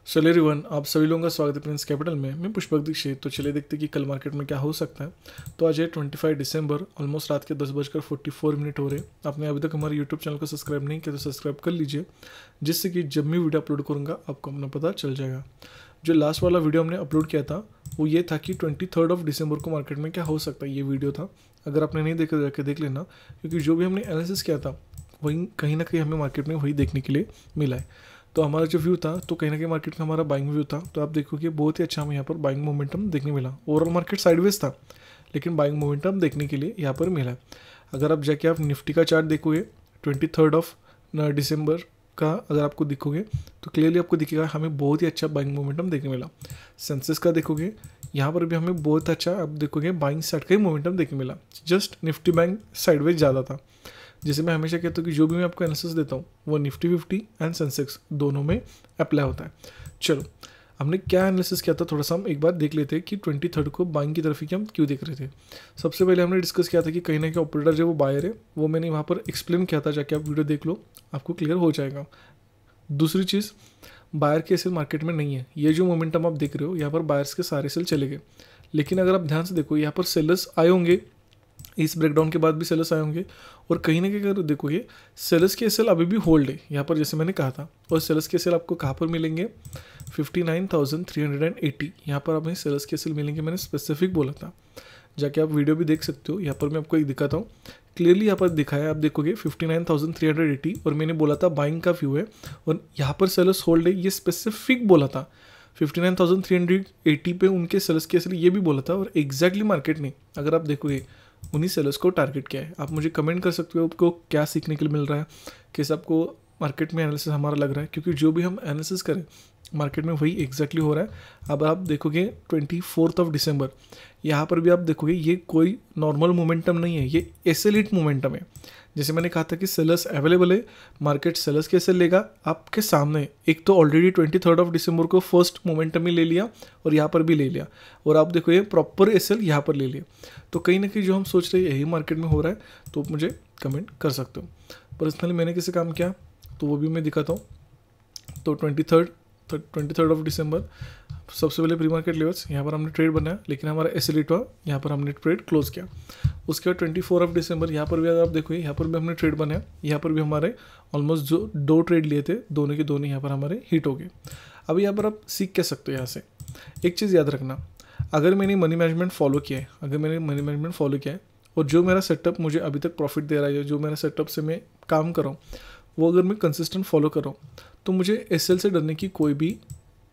चलिए एवरीवन, आप सभी लोगों का स्वागत है प्रिंस कैपिटल में। मैं पुष्पक दीक्षित। तो चलिए देखते हैं कि कल मार्केट में क्या हो सकता है। तो आज है 25 दिसंबर, ऑलमोस्ट रात के 10:44 हो रहे हैं। आपने अभी तक हमारे यूट्यूब चैनल को सब्सक्राइब नहीं किया तो सब्सक्राइब कर लीजिए, जिससे कि जब मैं वीडियो अपलोड करूँगा आपको अपना पता चल जाएगा। जो लास्ट वाला वीडियो हमने अपलोड किया था वो ये था कि 23 दिसंबर को मार्केट में क्या हो सकता है, ये वीडियो था। अगर आपने नहीं देखा जाके देख लेना, क्योंकि जो भी हमने एनालिसिस किया था वही कहीं ना कहीं हमें मार्केट में वही देखने के लिए मिला है। तो हमारा जो व्यू था तो कहीं ना कहीं मार्केट का हमारा बाइंग व्यू था। तो आप देखोगे बहुत ही अच्छा हमें यहाँ पर बाइंग मोमेंटम देखने मिला। ओवरऑल मार्केट साइडवेज था, लेकिन बाइंग मोमेंटम देखने के लिए यहाँ पर मिला। अगर आप जाके आप निफ्टी का चार्ट देखोगे 23 दिसंबर का, अगर आपको दिखोगे तो क्लियरली आपको दिखेगा हमें बहुत ही अच्छा बाइंग मोमेंटम देखने मिला। सेंसेस का देखोगे यहाँ पर भी हमें बहुत अच्छा आप देखोगे बाइंग साइड का ही मोमेंटम देखने मिला। जस्ट निफ्टी बैंक साइडवेज ज़्यादा था। जैसे मैं हमेशा कहता हूँ कि जो भी मैं आपको एनालिसिस देता हूँ वो निफ्टी 50 एंड सेंसेक्स दोनों में अप्लाई होता है। चलो, हमने क्या एनालिसिस किया था थोड़ा सा हम एक बार देख लेते हैं कि 23 को बाइंग की तरफ ही हम क्यों देख रहे थे। सबसे पहले हमने डिस्कस किया था कि कहीं ना कहीं ऑपरेटर जो वो बायर है, वो मैंने वहाँ पर एक्सप्लेन किया था, जाके आप वीडियो देख लो आपको क्लियर हो जाएगा। दूसरी चीज़, बायर के सेल मार्केट में नहीं है। ये जो मोमेंटम आप देख रहे हो यहाँ पर बायर्स के सारे सेल चले गए, लेकिन अगर आप ध्यान से देखो यहाँ पर सेलर्स आए होंगे, इस ब्रेकडाउन के बाद भी सेलर्स आए होंगे, और कहीं ना कहीं अगर देखोगे सेलर्स के एसएल अभी भी होल्ड है यहाँ पर, जैसे मैंने कहा था। और सेलर्स के एसएल आपको कहाँ पर मिलेंगे, 59,380 यहाँ पर हमें सेलर्स के एसएल मिलेंगे। मैंने स्पेसिफिक बोला था, जाके आप वीडियो भी देख सकते हो। यहाँ पर मैं आपको एक दिखाता हूँ, क्लियरली यहाँ पर दिखाया, आप देखोगे 59,380, और मैंने बोला था बाइंग का व्यू है और यहाँ पर सेलर्स होल्ड है, ये स्पेसिफिक बोला था। 59,380 पे उनके सेलर्स के एसएल ये भी बोला था, और एग्जैक्टली मार्केट ने अगर आप देखोगे उन्हीं सेलर्स को टारगेट किया है। आप मुझे कमेंट कर सकते हो आपको क्या सीखने के लिए मिल रहा है, कैसे आपको मार्केट में एनालिसिस हमारा लग रहा है, क्योंकि जो भी हम एनालिसिस करें मार्केट में वही एग्जैक्टली हो रहा है। अब आप देखोगे 24 दिसंबर, यहाँ पर भी आप देखोगे ये कोई नॉर्मल मोमेंटम नहीं है, ये एसएलिट मोमेंटम है। जैसे मैंने कहा था कि सेलर्स अवेलेबल है, मार्केट सेलर्स कैसे लेगा आपके सामने। एक तो ऑलरेडी 23 दिसंबर को फर्स्ट मोमेंटम ही ले लिया और यहाँ पर भी ले लिया, और आप देखो ये प्रॉपर एसएल यहाँ पर ले लिया। तो कहीं ना कहीं जो हम सोच रहे हैं यही मार्केट में हो रहा है। तो मुझे कमेंट कर सकते हो। पर्सनली मैंने कैसे काम किया तो वो भी मैं दिखाता हूँ। तो 23 दिसंबर सबसे पहले प्री मार्केट लेवल्स यहाँ पर हमने ट्रेड बनाया, लेकिन हमारा एसएलिट हुआ, यहाँ पर हमने ट्रेड क्लोज किया। उसके बाद 24 दिसंबर यहाँ पर भी अगर आप देखो यहाँ पर भी हमने ट्रेड बनाया, यहाँ पर भी हमारे ऑलमोस्ट जो 2 ट्रेड लिए थे दोनों के दोनों यहाँ पर हमारे हिट हो गए। अब यहाँ पर आप सीख कह सकते हो। यहाँ से एक चीज़ याद रखना, अगर मैंने मनी मैनेजमेंट फॉलो किया है, और जो मेरा सेटअप मुझे अभी तक प्रॉफिट दे रहा है, जो मेरा सेटअप से मैं काम कर रहा हूँ वो अगर मैं कंसिस्टेंट फॉलो कर रहा हूँ, तो मुझे एसएल से डरने की कोई भी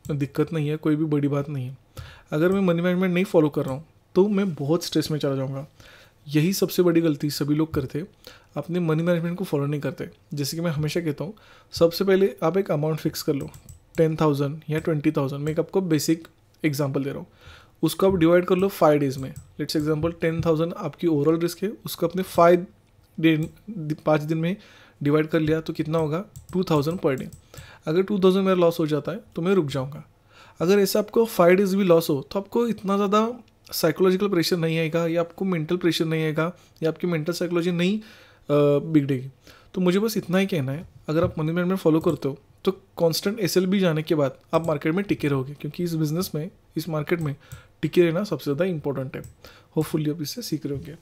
दिक्कत नहीं है, कोई भी बड़ी बात नहीं है। अगर मैं मनी मैनेजमेंट नहीं फॉलो कर रहा हूँ तो मैं बहुत स्ट्रेस में चला जाऊँगा। यही सबसे बड़ी गलती सभी लोग करते, अपने मनी मैनेजमेंट को फॉलो नहीं करते। जैसे कि मैं हमेशा कहता हूँ, सबसे पहले आप एक अमाउंट फिक्स कर लो, 10,000 या 20,000। मैं एक आपको बेसिक एग्जांपल दे रहा हूँ, उसको आप डिवाइड कर लो 5 डेज़ में। लेट्स एग्जांपल 10,000 आपकी ओवरऑल रिस्क है, उसको अपने 5 दिन में डिवाइड कर लिया तो कितना होगा, 2,000 पर डे। अगर 2,000 मेरा लॉस हो जाता है तो मैं रुक जाऊँगा। अगर ऐसा आपको 5 डेज़ भी लॉस हो तो आपको इतना ज़्यादा साइकोलॉजिकल प्रेशर नहीं आएगा, या आपको मेंटल प्रेशर नहीं आएगा, या आपकी मेंटल साइकोलॉजी नहीं बिगड़ेगी। तो मुझे बस इतना ही कहना है, अगर आप मनी मैनेजमेंट फॉलो करते हो तो कांस्टेंट एसएल भी जाने के बाद आप मार्केट में टिके रहोगे, क्योंकि इस बिज़नेस में, इस मार्केट में टिके रहना सबसे ज़्यादा इंपॉर्टेंट है। होपफुली आप इससे सीख रहे होंगे।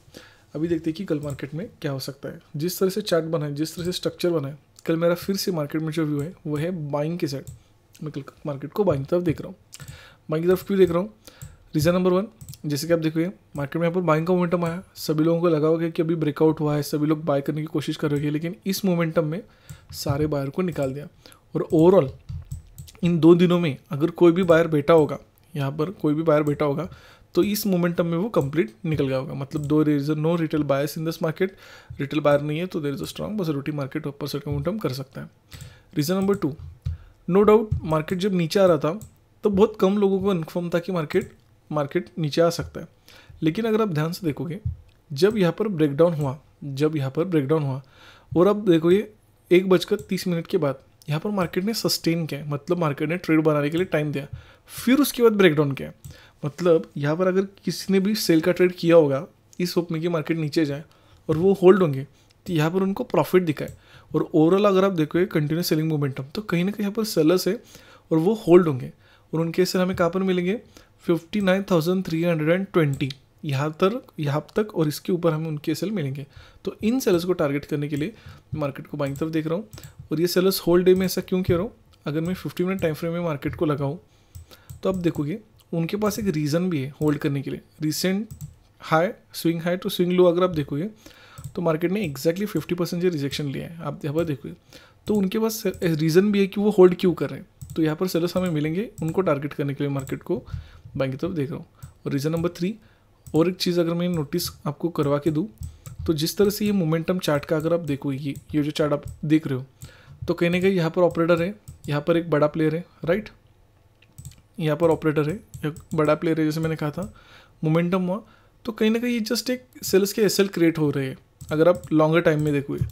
अभी देखते हैं कि कल मार्केट में क्या हो सकता है। जिस तरह से चार्ट बना है, जिस तरह से स्ट्रक्चर बना है, कल मेरा फिर से मार्केट में जो व्यू है वो है बाइंग की साइड। मैं कल मार्केट को बाइंग की तरफ देख रहा हूँ। बाइंग की तरफ क्यों देख रहा हूँ, रीज़न नंबर 1, जैसे कि आप देखोगे मार्केट में यहाँ पर बाइंग का मोमेंटम आया, सभी लोगों को लगा होगा कि अभी ब्रेकआउट हुआ है, सभी लोग बाय करने की कोशिश कर रहे हैं, लेकिन इस मोमेंटम में सारे बायर को निकाल दिया। और ओवरऑल इन 2 दिनों में अगर कोई भी बायर बैठा होगा, यहाँ पर कोई भी बायर बैठा होगा, तो इस मोमेंटम में वो कंप्लीट निकल गया होगा। मतलब there is no retail buyers in this market. Retail buyer नहीं है तो there is a strong positive market ऊपर से मोमेंटम कर सकता है। Reason number 2, no doubt market जब नीचे आ रहा था तो बहुत कम लोगों को कन्फर्म था कि मार्केट नीचे आ सकता है। लेकिन अगर आप ध्यान से देखोगे, जब यहाँ पर ब्रेकडाउन हुआ और अब देखोगे 1:30 के बाद यहाँ पर मार्केट ने सस्टेन किया, मतलब मार्केट ने ट्रेड बनाने के लिए टाइम दिया, फिर उसके बाद ब्रेकडाउन किया। मतलब यहाँ पर अगर किसी ने भी सेल का ट्रेड किया होगा इस होप में कि मार्केट नीचे जाए और वो होल्ड होंगे, तो यहाँ पर उनको प्रॉफिट दिखा है। और ओवरऑल अगर आप देखोगे कंटिन्यू सेलिंग मोमेंटम, तो कहीं ना कहीं यहाँ पर सेलर्स है और वो होल्ड होंगे और उनके सेल हमें कहाँ पर मिलेंगे 59,320 यहाँ तक और इसके ऊपर हमें उनके सेल मिलेंगे। तो इन सेलर्स को टारगेट करने के लिए मार्केट को बाइंग तरफ देख रहा हूँ। और ये सेलर्स होल्ड डे में ऐसा क्यों कह रहा हूँ, अगर मैं 50 मिनट टाइम फ्रेम में मार्केट को लगाऊँ तो आप देखोगे उनके पास एक रीज़न भी है होल्ड करने के लिए। Recent high, swing high to swing low अगर आप देखोगे तो मार्केट ने एक्जैक्टली 50% जो रिजेक्शन लिया है, आप यहाँ पर देखोगे तो उनके पास रीज़न भी है कि वो होल्ड क्यों कर रहे हैं। तो यहाँ पर सेलर्स हमें मिलेंगे, उनको टारगेट करने के लिए मार्केट को बाइंग की तरफ देख रहा हूँ। और रीज़न नंबर 3, और एक चीज़ अगर मैं नोटिस आपको करवा के दूँ तो जिस तरह से ये मोमेंटम चार्ट का अगर आप देखो, ये जो चार्ट आप देख रहे हो तो कहीं ना कहीं यहाँ पर ऑपरेटर है, यहाँ पर एक बड़ा प्लेयर है, राइट, यहाँ पर ऑपरेटर है, एक बड़ा प्लेयर है, जैसे मैंने कहा था मोमेंटम हुआ। तो कहीं ना कहीं ये जस्ट एक सेल्स के एसएल क्रिएट हो रहे हैं अगर आप लॉन्गर टाइम में देखोगे।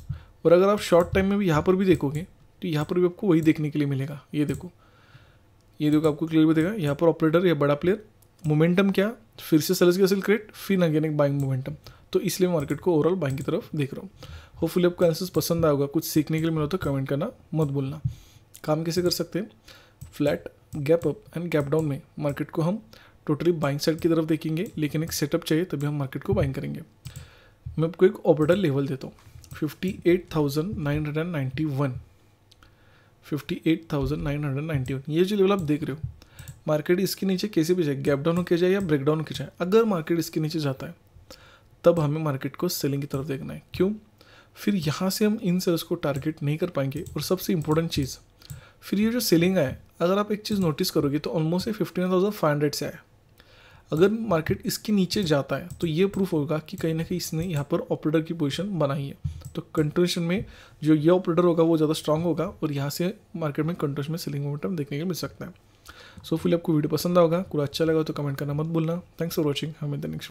और अगर आप शॉर्ट टाइम में भी यहाँ पर भी देखोगे तो यहाँ पर भी आपको वही देखने के लिए मिलेगा। ये देखो आपको क्लियर दिखेगा, यहाँ पर ऑपरेटर या बड़ा प्लेयर, मोमेंटम क्या, फिर से सेल्स के एसएल क्रिएट, फिर अगेन एक बाइंग मोमेंटम। तो इसलिए मार्केट को ओवरऑल बाइंग की तरफ देख रहा हूँ। होपफुली आपको आंसर्स पसंद आएगा, कुछ सीखने के लिए मिला तो कमेंट करना मत भूलना। काम कैसे कर सकते हैं, flat gap up and gap down में मार्केट को हम टोटली बाइंग साइड की तरफ देखेंगे, लेकिन एक सेटअप चाहिए तभी हम मार्केट को बाइंग करेंगे। मैं आपको एक ऑपरेटर लेवल देता हूँ 58,991, 58,991। ये जो लेवल आप देख रहे हो, मार्केट इसके नीचे कैसे भी जाए, गैप डाउन होकर जाए या ब्रेक डाउन होकर जाए, अगर मार्केट इसके नीचे जाता है तब हमें मार्केट को सेलिंग की तरफ देखना है। क्यों, फिर यहाँ से हम इन सेल्स को टारगेट नहीं कर पाएंगे। और सबसे इंपॉर्टेंट चीज़, फिर ये जो सेलिंग है, अगर आप एक चीज़ नोटिस करोगे तो ऑलमोस्ट 59,500 से आया। अगर मार्केट इसके नीचे जाता है तो ये प्रूफ होगा कि कहीं ना कहीं इसने यहाँ पर ऑपरेटर की पोजीशन बनाई है। तो कंटिन्यूएशन में जो ये ऑपरेटर होगा वो ज़्यादा स्ट्रांग होगा और यहाँ से मार्केट में कंटिन्यूएशन में सेलिंग मोमेंटम देखने को मिल सकता है। सो फिर आपको वीडियो पसंद होगा, कुछ अच्छा लगा तो कमेंट करना मत भूलना। थैंक्स फॉर वॉचिंग, हमें द नेक्स्ट